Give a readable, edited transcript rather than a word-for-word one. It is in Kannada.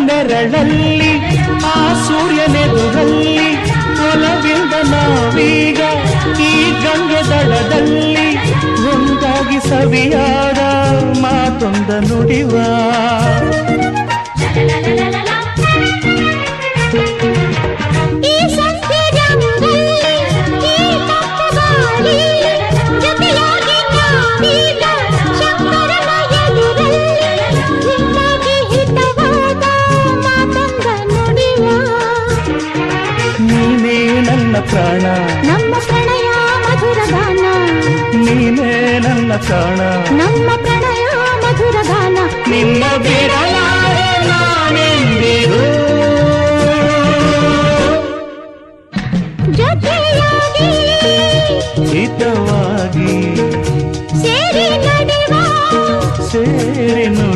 ನೆರಳಲ್ಲಿ ಆ ಸೂರ್ಯನೆದುರಲ್ಲಿ ಒಲವಿಂದ ನಾವೀಗ ಈ ಗಂಗೆ ದಡದಲ್ಲಿ ಒಂದಾಗಿ ಸವಿಯಾದ ಮಾತೊಂದ ನುಡಿವ ಪ್ರಾಣ ನಮ್ಮ ಪ್ರಣಯ ಮಧುರ ಗಾನ ನೀನೇ ನನ್ನ ಪ್ರಾಣ ನಮ್ಮ